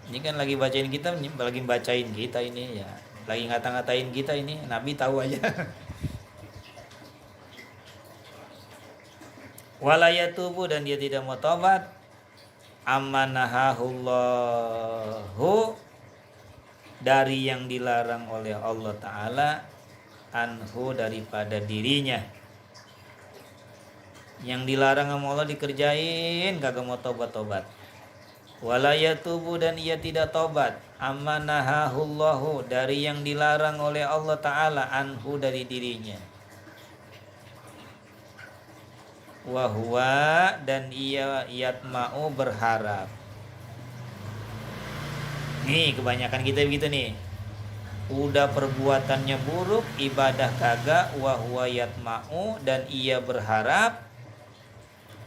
Ini kan lagi bacain kita, lagi bacain kita ini ya. Lagi ngata-ngatain kita ini, Nabi tahu aja. Walayatubu, dan dia tidak mau tobat. amanahahullahu, dari yang dilarang oleh Allah Ta'ala, anhu, daripada dirinya. Yang dilarang sama Allah dikerjain, kagak mau tobat-tobat. Wala yatubu, dan ia tidak tobat, amanahahullahu, dari yang dilarang oleh Allah Ta'ala, anhu, dari dirinya. Wahuwa, dan ia yatma'u, berharap. Nih kebanyakan kita begitu nih. Udah perbuatannya buruk, ibadah kagak, wahuwa yatma'u, dan ia berharap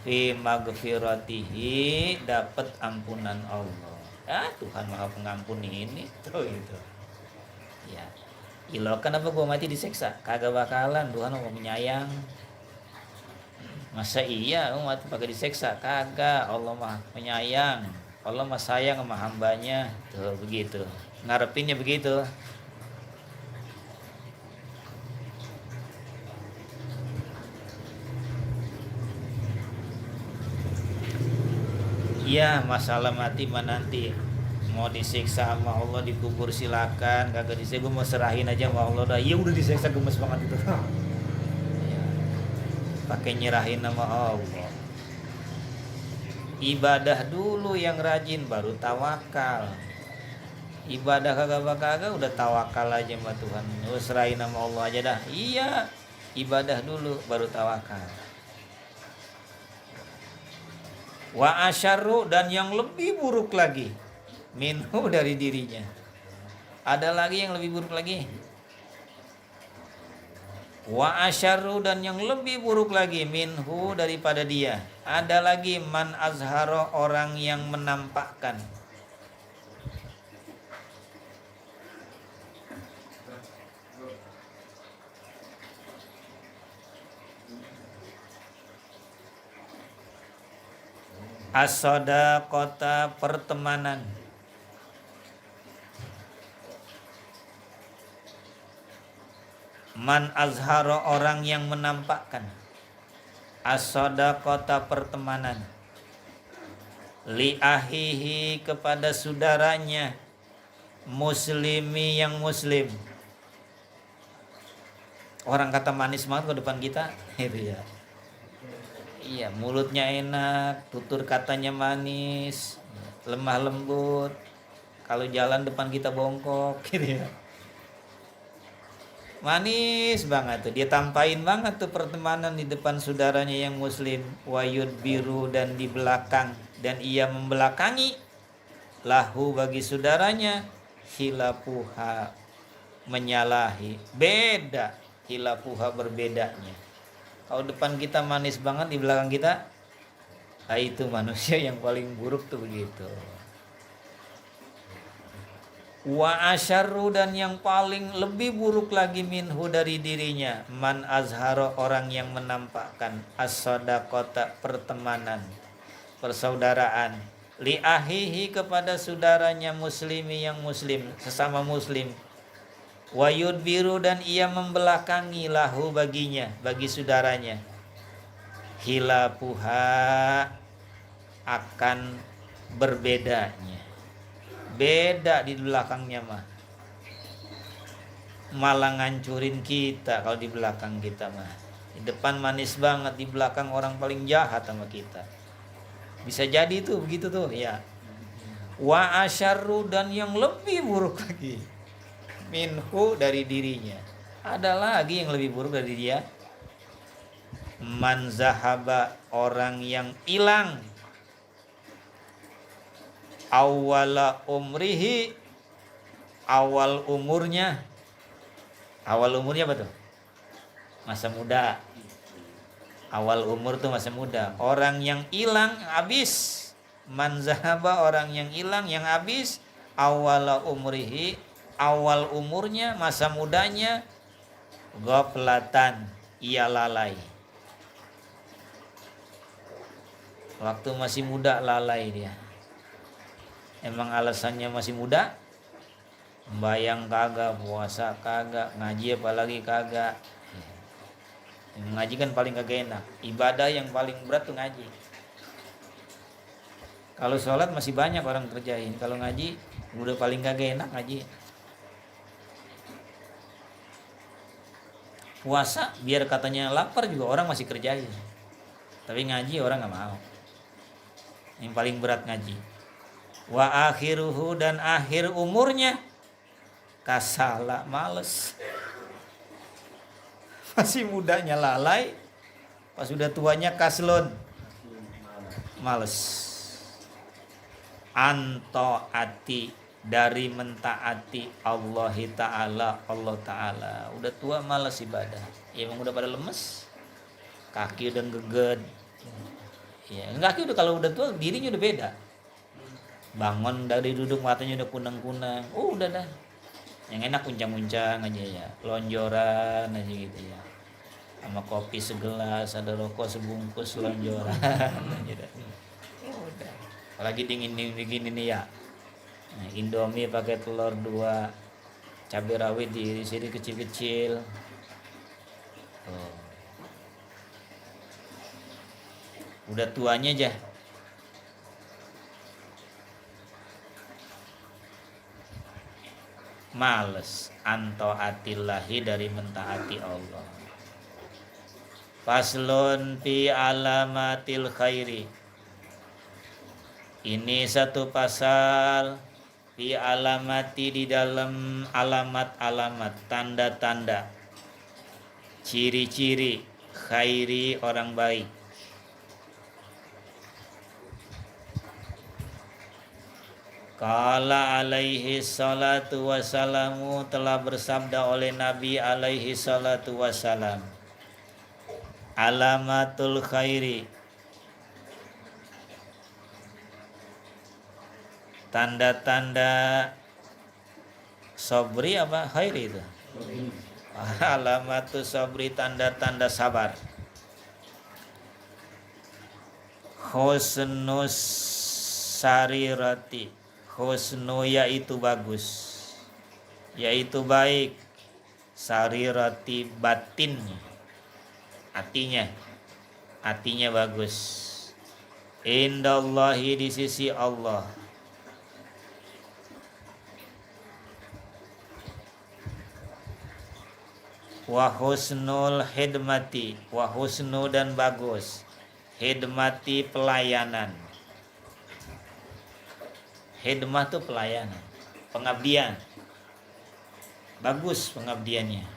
fi magfiratihi, dapat ampunan Allah. Tuhan Maha Pengampun ini tuh itu. Ya. Ilokan apa gua mati diseksa? Kagak bakalan, Tuhan mau menyayang. Masa iya gua mati pakai diseksa? Kagak, Allah Maha penyayang. Allah Maha sayang sama hambanya. Tuh begitu. Ngarepinnya begitu. Iya, masalah mati mah nanti mau disiksa sama Allah dikubur silakan, kagak disiksa gue mau serahin aja sama Allah dah. Iya udah disiksa gemes banget itu. Ya, pakai nyerahin sama Allah. Ibadah dulu yang rajin baru tawakal. Ibadah kagak udah tawakal aja sama Tuhan. Lu serahin sama Allah aja dah. Iya, ibadah dulu baru tawakal. Wa asyarru, dan yang lebih buruk lagi, minhu, dari dirinya. Ada lagi yang lebih buruk lagi. Wa asyarru, dan yang lebih buruk lagi, minhu, daripada dia. Ada lagi, man azharo, orang yang menampakkan. As-shadaqata, pertemanan. Man azharo, orang yang menampakkan. As-shadaqata, pertemanan. Li ahihi, kepada saudaranya, muslimi, yang muslim. Orang kata manis banget ke depan kita, itu ya. Iya, mulutnya enak, tutur katanya manis, lemah lembut. Kalau jalan depan kita bongkok gitu ya. Manis banget tuh, dia tampain banget tuh pertemanan di depan saudaranya yang muslim. Wayud biru, dan di belakang, dan ia membelakangi, lahu, bagi saudaranya, hilapuha, menyalahi. Beda, hilapuha, berbedanya. Kalau depan kita manis banget, di belakang kita, itu manusia yang paling buruk tuh begitu. Wa asyarru, dan yang paling lebih buruk lagi, minhu, dari dirinya, man azharo, orang yang menampakkan, as-shadaqata, pertemanan, persaudaraan, li ahihi, kepada saudaranya, muslimi, yang muslim, sesama muslim. Wayud biru, dan ia membelakangi, lahu, baginya, bagi saudaranya, hilapuha, akan berbedanya. Beda di belakangnya mah, malah ngancurin kita. Kalau di belakang kita mah, di depan manis banget, di belakang orang paling jahat sama kita. Bisa jadi tuh begitu tuh ya. Wa asyarru, dan yang lebih buruk lagi, minhu, dari dirinya. Ada lagi yang lebih buruk dari dia. Man zahaba, orang yang hilang, awala umrihi, awal umurnya. Awal umurnya apa tuh? Masa muda. Awal umur tuh masa muda. Orang yang hilang, habis. Man zahaba, orang yang hilang, yang habis, awala umrihi, awal umurnya, masa mudanya, ghaflatan, ia lalai. Waktu masih muda lalai dia. Emang alasannya masih muda? Bayang kagak, puasa kagak, ngaji apalagi kagak. Ngaji kan paling kagak enak. Ibadah yang paling berat tuh ngaji. Kalau sholat masih banyak orang kerjain. Kalau ngaji udah paling kagak enak ngaji. Puasa biar katanya lapar juga orang masih kerjain. Tapi ngaji orang nggak mau. Yang paling berat ngaji. Wa akhiruhu, dan akhir umurnya kasala, males. Masih mudanya lalai, pas sudah tuanya kaslon, males. Antaati, dari mentaati Allah Ta'ala. Udah tua malas ibadah. Ya emang udah pada lemes, kaki udah geged. Ya kaki udah, kalau udah tua dirinya udah beda. Bangun dari duduk matanya udah kunang-kunang. Oh udah dah. Yang enak kuncang-kuncang aja ya, lonjoran aja gitu ya. Sama kopi segelas, ada rokok sebungkus, lonjoran aja dah. Udah. Apalagi dingin nih ya. Nah, Indomie pakai telur 2, cabai rawit diiris kecil-kecil. Oh. Udah tuanya aja. Males antaatillahi, dari mentaati Allah. Faslun fi alamatil khairi. Ini satu pasal fi alamati, di dalam alamat-alamat, tanda-tanda, ciri-ciri khairi, orang baik. Qala alaihi salatu wassalamu, telah bersabda oleh Nabi alaihi salatu wassalam, alamatul khairi, tanda-tanda sobri apa khairi itu? Alamatul sobri, tanda-tanda sabar. Husnus sarirati, husnu yaitu bagus, yaitu baik, sarirati batin, hatinya bagus. Indallahi, di sisi Allah. Wa husnul hidmati, wa husnu, dan bagus, hidmati, pelayanan. Hidmah itu pelayanan, pengabdian. Bagus pengabdiannya.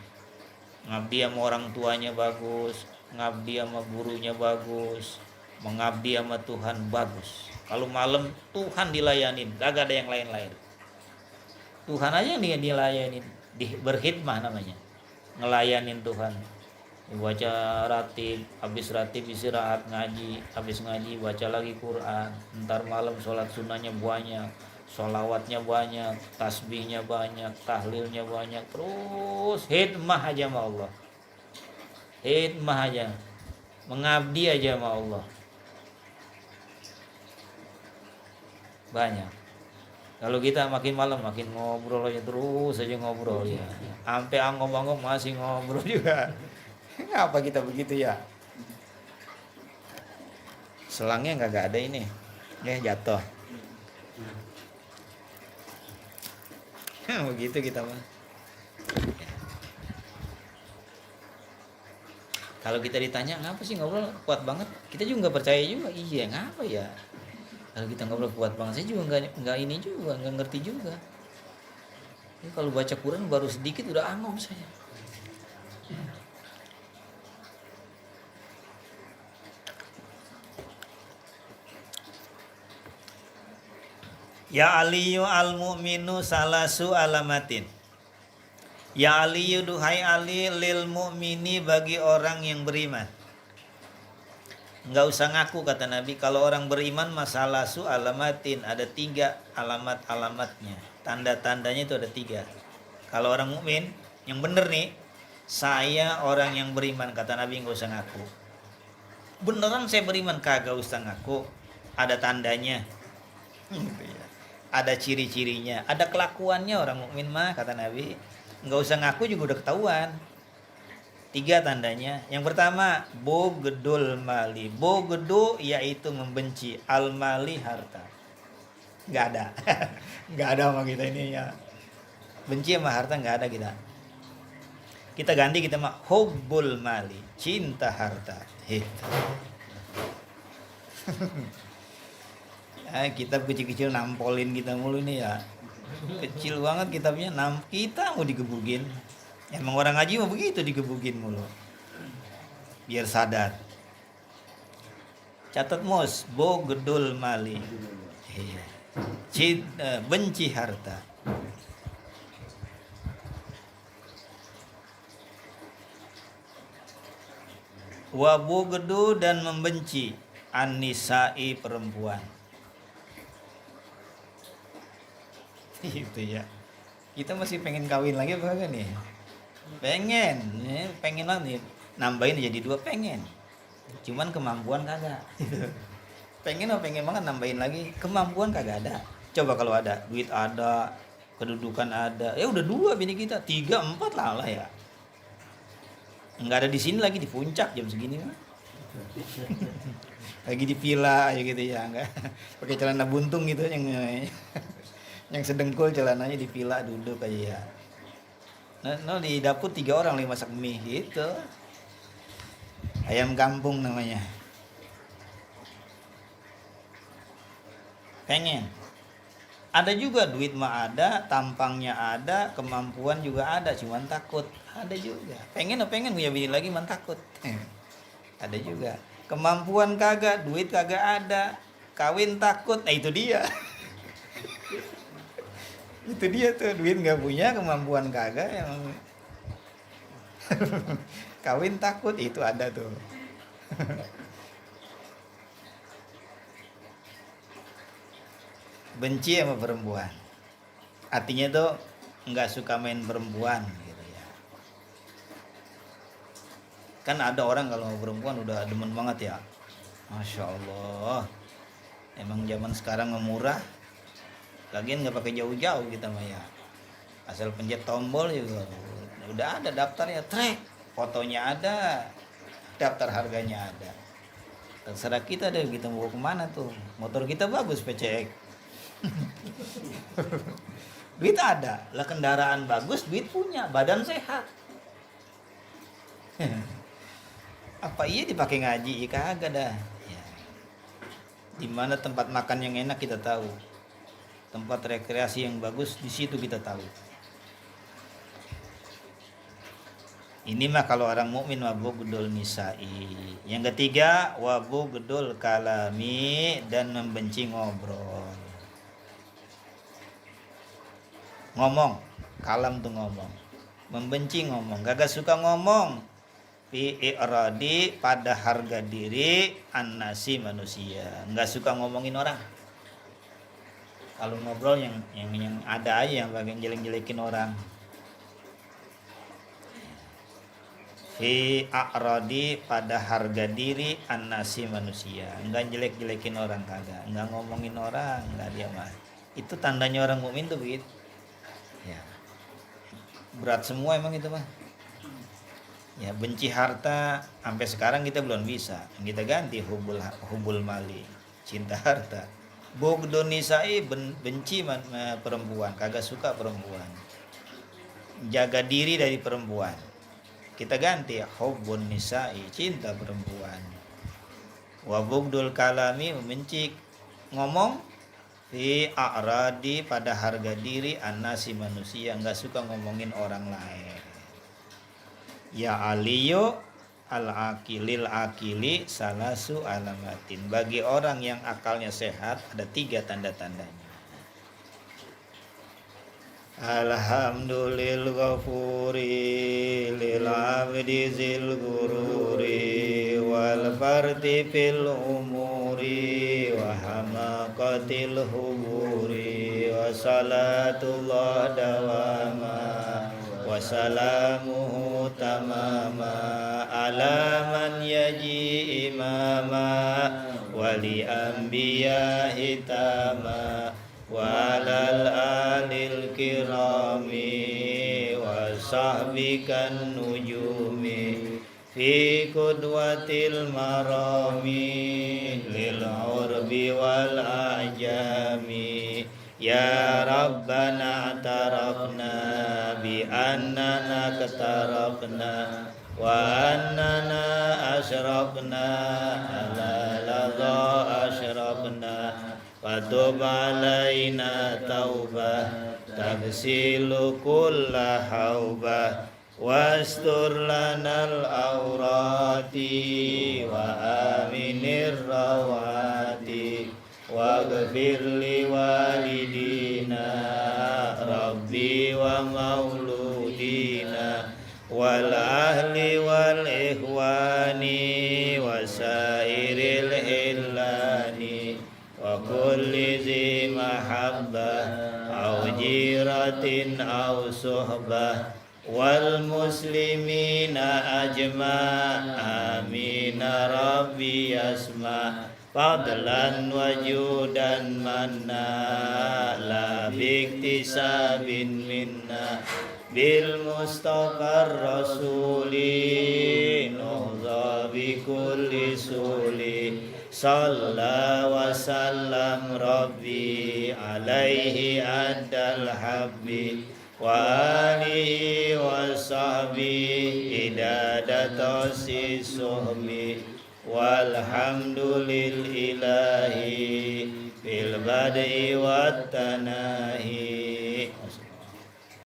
Ngabdi sama orang tuanya bagus, ngabdi sama gurunya bagus, mengabdi sama Tuhan bagus. Kalau malam Tuhan dilayanin, gak ada yang lain-lain. Tuhan aja yang dilayanin, berkhidmah namanya. Ngelayanin Tuhan. Baca ratib, habis ratib istirahat ngaji, habis ngaji baca lagi Quran, ntar malam sholat sunnahnya banyak, sholawatnya banyak, tasbihnya banyak, tahlilnya banyak, terus hidmah aja sama Allah, hidmah aja, mengabdi aja sama Allah. Banyak. Kalau kita makin malam makin ngobrol aja, terus aja ngobrol ya, sampai angom-angom masih ngobrol juga. Ngapa kita begitu ya? Selangnya nggak ada ini, jatuh. Begitu kita mah. Kalau kita ditanya ngapa sih ngobrol kuat banget, kita juga nggak percaya juga. Iya ngapa ya? Kalau kita ngobrol kuat banget, saya juga nggak ini juga, nggak ngerti juga. Ini kalau baca Quran baru sedikit udah angom saya. Ya Aliyu al-mu'minu salasu alamatin. Ya Aliyu, duhai Ali, lil mu'mini, bagi orang yang beriman. Enggak usah ngaku, kata Nabi. Kalau orang beriman masalah su alamatin, ada 3 alamat-alamatnya. Tanda-tandanya itu ada 3. Kalau orang mukmin yang bener nih, saya orang yang beriman, kata Nabi, enggak usah ngaku. Beneran saya beriman, kagak usah ngaku. Ada tandanya. Ada ciri-cirinya, ada kelakuannya orang mukmin mah, kata Nabi. Enggak usah ngaku juga udah ketahuan. 3 tandanya. Yang pertama, bogdul mali. Bogdu yaitu membenci, al mali harta. Nggak ada. Nggak ada sama kita ini ya. Benci sama harta nggak ada kita. Kita ganti, kita mah hubbul mali, cinta harta. Itu. Kita kecil-kecil nampolin kita mulu ini ya. Kecil banget kitabnya, kita mau digebukin. Emang orang ngaji mah begitu, digebukin mulu. Biar sadar. Catat mos, bogdul mali. Benci harta. Wabugdu dan membenci an-nisa'i perempuan. Itu ya. Kita masih pengen kawin lagi apa enggak nih? Pengen banget nih. Nambahin jadi 2 pengen. Cuman kemampuan kagak. Pengen banget nambahin lagi, kemampuan kagak ada. Coba kalau ada, duit ada, kedudukan ada. Ya udah 2 bini kita, 3, 4 lah ya. Enggak ada di sini lagi, di puncak jam segini mah. Lagi di villa aja gitu ya, enggak. Pakai celana buntung gitu yang sedengkul celananya, di villa duduk aja ya. Nah, di dapur 3 orang lagi masak mie gitu. Ayam kampung namanya. Pengen. Ada juga duit mah ada, tampangnya ada, kemampuan juga ada, cuman takut. Ada juga. Pengen punya bini lagi, man takut. Ada juga. Kemampuan kagak, duit kagak ada, kawin takut. Nah itu dia. Itu dia tuh, duit nggak punya, kemampuan kagak, yang kawin takut, itu ada tuh. Benci sama perempuan, artinya tuh nggak suka main perempuan gitu ya. Kan ada orang kalau perempuan udah demen banget ya, Masya Allah. Emang zaman sekarang murah, lagian nggak pakai jauh-jauh kita mah ya, asal pencet tombol juga udah ada daftarnya, trek fotonya ada, daftar harganya ada. Terserah kita deh kita mau kemana tuh. Motor kita bagus PCX. Duit ada, lah kendaraan bagus, duit punya, badan sehat. Apa iya dipakai ngaji? Kagak dah. Ya. Di mana tempat makan yang enak kita tahu. Tempat rekreasi yang bagus di situ kita tahu. Ini mah kalau orang mukmin wabugdul nisa'i. Yang ketiga wabugdul kalami, dan membenci ngobrol. Ngomong, kalam tuh ngomong. Membenci ngomong, gak suka ngomong. Fi i'radi, pada harga diri, an-nasi manusia. Enggak suka ngomongin orang. Kalau ngobrol yang ada aja yang bagian jelek-jelekin orang. Fi a'radi, pada harga diri, an-nasi manusia. Enggak jelek-jelekin orang kagak, enggak ngomongin orang, enggak dia mah. Itu tandanya orang mukmin tuh begitu. Ya. Berat semua emang itu mah. Ya, benci harta sampai sekarang kita belum bisa. Kita ganti hubul mali, cinta harta. Bogdun nisa'i, benci perempuan, kagak suka perempuan. Jaga diri dari perempuan. Kita ganti hubbun nisa'i, cinta perempuan. Wa bogdul kalami, membenci ngomong. Fi a'radi, pada harga diri, an-nasi manusia, enggak suka ngomongin orang lain. Ya aliyo al-akilil akili salasu alamatin. Bagi orang yang akalnya sehat ada 3 tanda-tandanya. Alhamdulillah ghafuri lil abdi zil gururi wal fardi fil umuri wa hamaqatil huburi wa salatullah dawama wa salamuhu tamama ala man yaji imama wali anbiya hitama wa alal alil kirami wa sahbikan nujumi fi qudwatil marami lil urbi wal ajami ya rabbana tarafna bi annana katarafna wa annana asyrafna ala ladha asyrafna fatub alaina taubah tagsilu kulla haubah wastur lanal awrati wa aminir rawati waghfir li walidina rabbi wa mauludina wal ahli wal ikhwani wasairil illani wa kulli zi mahabbah au jiratin au suhbah wal muslimina ajma amin rabbi asma fadlan wajudan manna la biktisabin minna bil mustafa rasuli nuhza bi kulli suli salla wa sallam rabbi alaihi adal habbi wa alihi wa sahbihi idadatosi suhbi walhamdulillahi bil bad'i wat tanahi